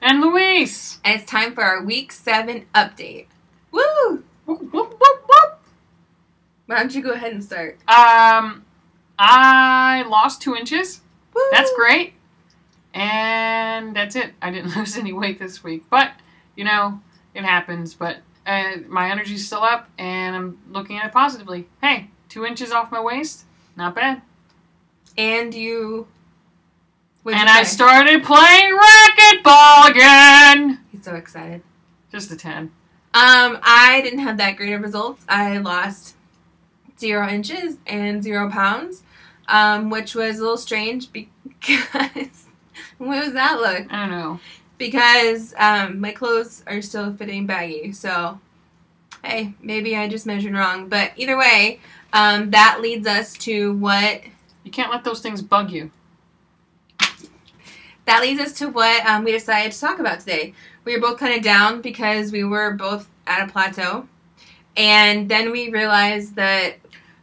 And Luis. And it's time for our Week 7 update. Woo! Whoop, whoop, whoop, whoop. Why don't you go ahead and start? I lost 2 inches. Woo! That's great. And that's it. I didn't lose any weight this week. But, you know, it happens. But my energy's still up, and I'm looking at it positively. Hey, 2 inches off my waist. Not bad. And you... I started playing racquetball again. He's so excited. Just a 10. I didn't have that great of results. I lost 0 inches and 0 pounds, which was a little strange because... What was that look? I don't know. Because my clothes are still fitting baggy, so hey, maybe I just measured wrong. But either way, that leads us to what... You can't let those things bug you. That leads us to what we decided to talk about today. We were both kind of down because we were both at a plateau. And then we realized that...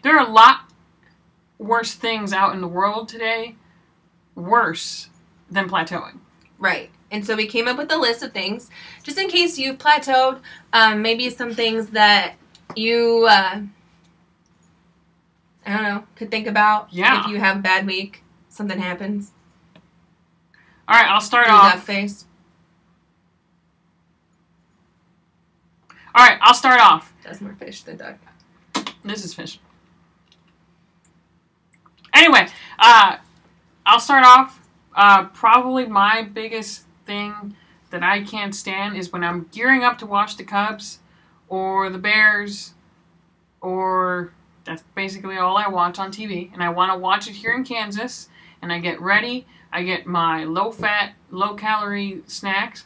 There are a lot worse things out in the world today. Worse than plateauing. Right. And so we came up with a list of things, just in case you've plateaued, maybe some things that you, I don't know, could think about. Yeah. If you have a bad week, something happens. All right, I'll start Do off. that face. All right, I'll start off. That's more fish than duck. This is fish. Anyway, I'll start off. Probably my biggest thing that I can't stand is when I'm gearing up to watch the Cubs or the Bears, or that's basically all I watch on TV, and I want to watch it here in Kansas, and I get ready, I get my low-fat, low-calorie snacks,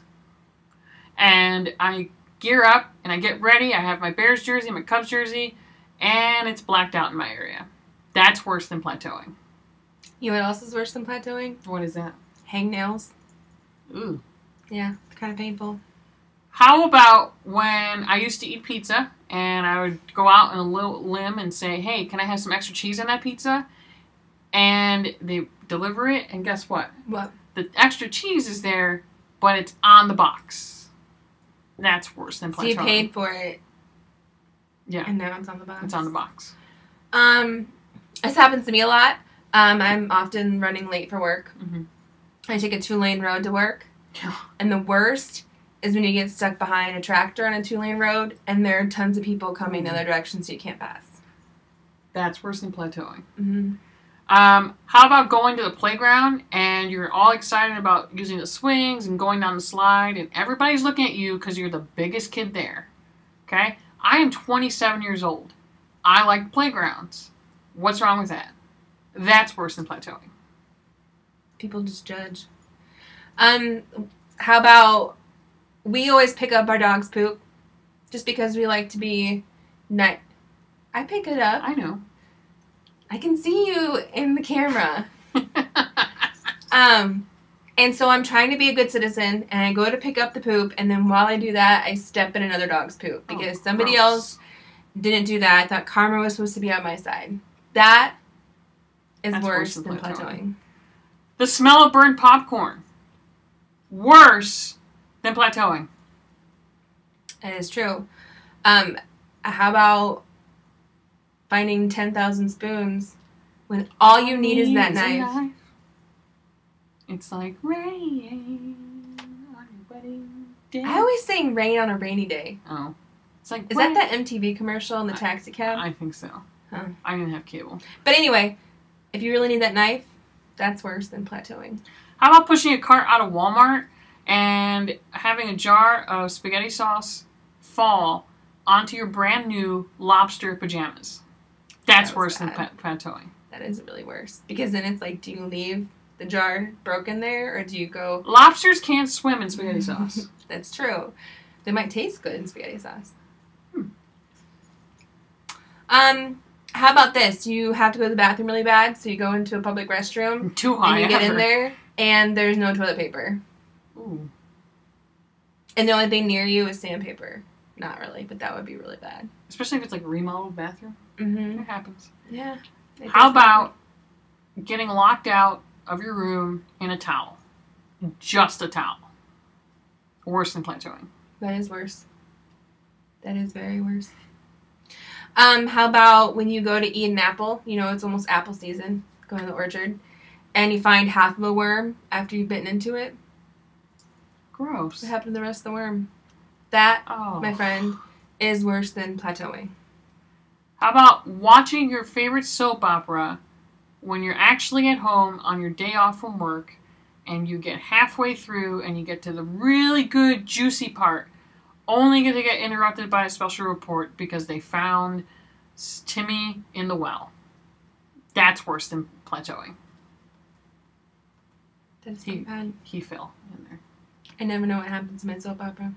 and I gear up, and I get ready, I have my Bears jersey, my Cubs jersey, and it's blacked out in my area. That's worse than plateauing. You know what else is worse than plateauing? What is that? Hangnails. Ooh. Yeah, kind of painful. How about when I used to eat pizza and I would go out on a little limb and say, hey, can I have some extra cheese on that pizza? And they deliver it, and guess what? What? The extra cheese is there, but it's on the box. That's worse than plateauing. So you paid for it. Yeah. And now it's on the box. It's on the box. This happens to me a lot. I'm often running late for work. Mm-hmm. I take a 2-lane road to work. Yeah. And the worst is when you get stuck behind a tractor on a 2-lane road and there are tons of people coming the other direction so you can't pass. That's worse than plateauing. Mm-hmm. How about going to the playground and you're all excited about using the swings and going down the slide and everybody's looking at you because you're the biggest kid there. Okay? I am 27 years old. I like playgrounds. What's wrong with that? That's worse than plateauing. People just judge. How about we always pick up our dog's poop just because we like to be nut. I pick it up. I know. I can see you in the camera. And so I'm trying to be a good citizen, and I go to pick up the poop, and then while I do that, I step in another dog's poop because somebody else didn't do that. I thought karma was supposed to be on my side. That's worse than plateauing. The smell of burnt popcorn. Worse than plateauing. That is true. How about finding 10,000 spoons when all you need is that knife? It's like rain on your wedding day. I always sing rain on a rainy day. Oh. It's like, is that that MTV commercial in the taxi cab? I think so. Huh. I didn't have cable. But anyway, if you really need that knife, that's worse than plateauing. How about pushing a cart out of Walmart and having a jar of spaghetti sauce fall onto your brand new lobster pajamas? That's worse than plateauing. That is really worse. Because then it's like, do you leave the jar broken there, or do you go... Lobsters can't swim in spaghetti sauce. That's true. They might taste good in spaghetti sauce. How about this? You have to go to the bathroom really bad, so you go into a public restroom. Too high. And you get in there, and there's no toilet paper. Ooh. And the only thing near you is sandpaper. Not really, but that would be really bad. Especially if it's like a remodeled bathroom. Mm-hmm. It happens. Yeah. How about getting locked out of your room in a towel? Just a towel. Worse than plateauing. That is worse. That is very worse. How about when you go to eat an apple? You know, it's almost apple season. Go to the orchard. And you find half of a worm after you've bitten into it. Gross. What happened to the rest of the worm? That, Oh. my friend, is worse than plateauing. How about watching your favorite soap opera when you're actually at home on your day off from work and you get halfway through and you get to the really good, juicy part, only to get interrupted by a special report because they found Timmy in the well. That's worse than plateauing. That's pretty bad. He fell in there. I never know what happens in my soap opera.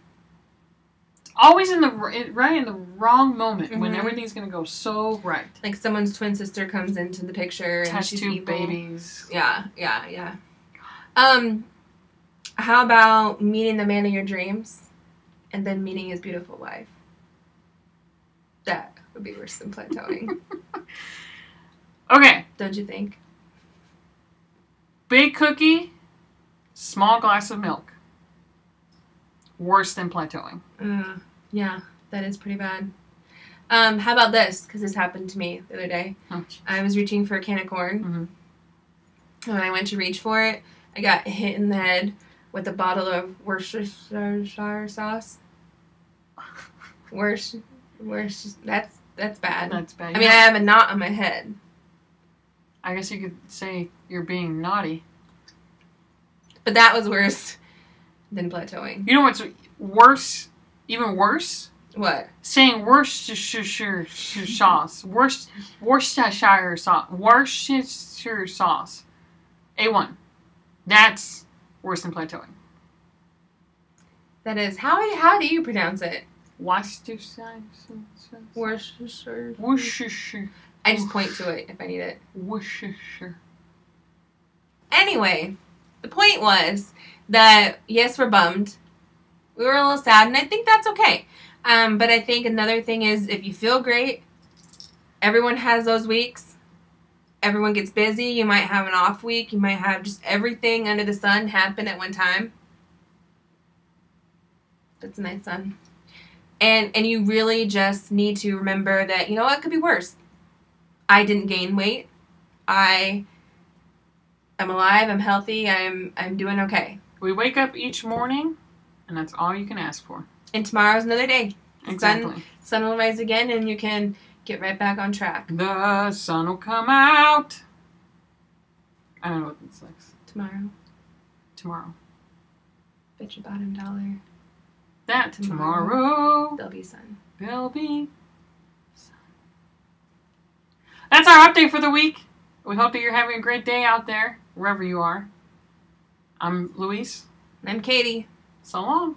Always in the wrong moment when Mhm. everything's gonna go so right. Like someone's twin sister comes into the picture and Test she's tube evil. babies. Yeah. How about meeting the man of your dreams and then meeting his beautiful wife? That would be worse than plateauing. Okay. Don't you think? Big cookie, small glass of milk. Worse than plateauing. Yeah, that is pretty bad. How about this? Because this happened to me the other day. Oh, I was reaching for a can of corn. mm-hmm. And when I went to reach for it, I got hit in the head with a bottle of Worcestershire sauce. Worse. That's bad. That's bad. I mean, I have a knot on my head. I guess you could say you're being naughty. But that was worse than plateauing. You know what's worse? Even worse? What? Saying Worcestershire sauce. Worcestershire sauce. Worcestershire sauce. A1. That's worse than plateauing. That is. How do you pronounce it? Worcestershire. Worcestershire. Worcestershire. I just point to it if I need it. Worcestershire. Anyway, the point was that, yes, we're bummed. We were a little sad, and I think that's okay. But I think another thing is if you feel great, everyone has those weeks. Everyone gets busy. You might have an off week. You might have just everything under the sun happen at one time. That's a nice sun. And you really just need to remember that, you know what, it could be worse. I didn't gain weight. I am alive. I'm healthy. I'm doing okay. We wake up each morning, and that's all you can ask for. And tomorrow's another day. Exactly. Sun will rise again, and you can get right back on track. The sun will come out. I don't know what this likes. Tomorrow. Bet your bottom dollar. That Tomorrow. tomorrow There'll be sun. there'll be sun. That's our update for the week. We hope that you're having a great day out there, wherever you are. I'm Luis. And I'm Katie. So long.